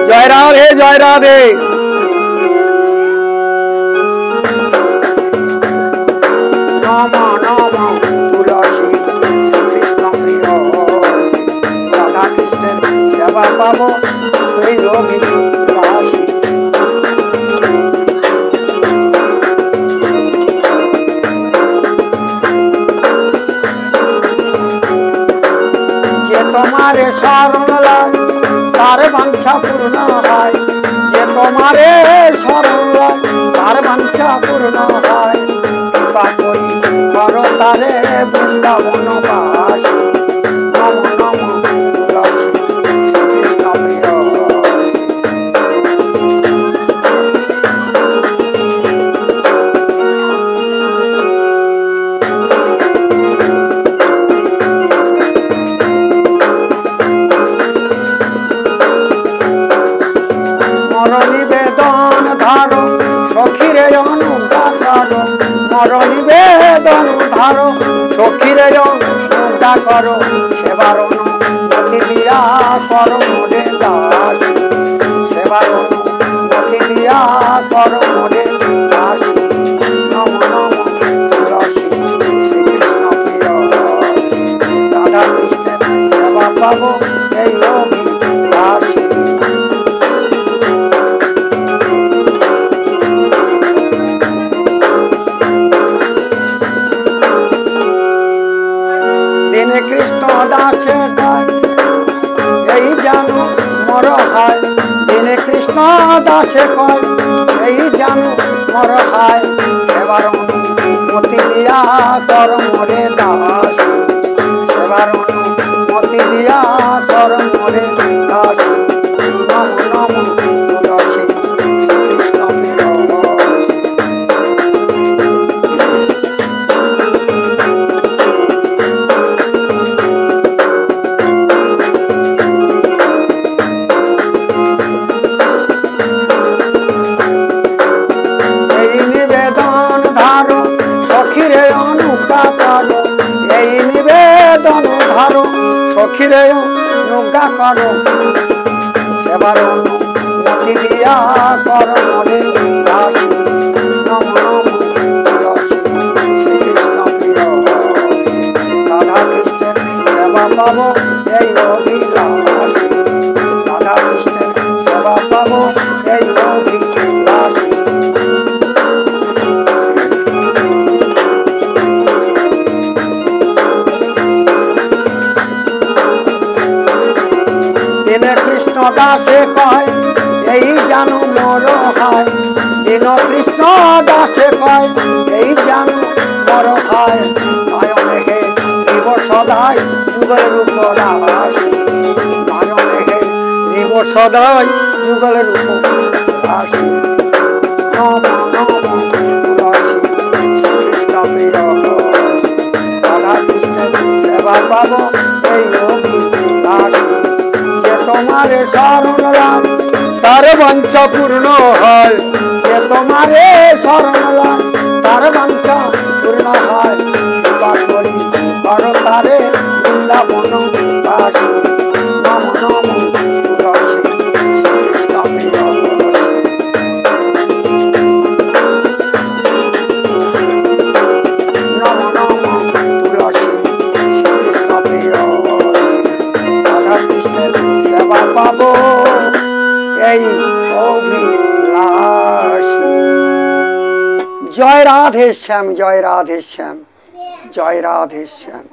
জয় রাধে জয় রাধে। নম নম তুলসী কৃষ্ণ প্রিয় রাধা কৃষ্ণের সেবা পাব সেই রবি দাসী। যে তোমারে শরণ লয় তার বাঞ্ছা পূর্ণ হয়, যে তোমারে শরণ লয় তার বাঞ্ছা পূর্ণ হয়। কৃপা করি করো তারে বৃন্দাবন বাসী। নম নম তুলসী কৃষ্ণ প্রিয়। মর নিবেদন ধারো সখীরে অনুজ্ঞা করো, মর নিবেদন ধারো সখীরে অনুজ্ঞা করো। সেবার অনুমতি দিয়া করো মোরে দাসী, সেবার অনুমতি দিয়া করো মোরে দাসী। নম নম তুলসী শ্রীকৃষ্ণ প্রিয়। রাধা কৃষ্ণের সেবা পাব এই রবি দাসী। দিনে কৃষ্ণ দাসে কয় এই জানো মর হায়, দিনে কৃষ্ণ দাসে কয় এই জানো মর হায়। সেবার অনুমতি দিয়া কর মোরে দাসী, সেবার অনুমতি দিয়া কর মোরে দাসী। নম নম তুলসী কৃষ্ণ প্রিয়। এই নিবেদন ধারো সখীরে অনুজ্ঞা করো, এই নিবেদন ধারো সখীরে অনুজ্ঞা করো। সেবার অনুমতি দিয়া কর মোরে দাসী। নম নম তুলসী শ্রীকৃষ্ণ প্রিয়। রাধা কৃষ্ণের সেবা পাব এই রবি দাসী, রাধা কৃষ্ণের সেবা পাব এই রবি দাসী। দিনে কৃষ্ণ দাসে কয় এই জানো মর হায়, দিন কৃষ্ণ দাসে কয় এই জানো মর হায়। নয়নে হে জীব সদাই যুগলের উপর আসি, নয়নে হে জীব সদাই যুগলের উপর আসি। নম নম তুলসী কৃষ্ণ প্রিয়। রাধা কৃষ্ণের সেবা পাব এই রবি দাসী। যে তোমারে শরণ লয় তার বাঞ্ছা পূর্ণ হয়, যে তোমারে শরণ লয় তার বাঞ্ছা পূর্ণ হয়। কৃপা করি করো তারে বৃন্দাবন বাসী। নম নম তুলসী কৃষ্ণ প্রিয়। নম নম তুলসী কৃষ্ণ প্রিয়। রাধা কৃষ্ণের সেবা পাব এই অভিলাষী। জয় রাধে শ্যাম, জয় রাধে শ্যাম, জয় রাধে শ্যাম।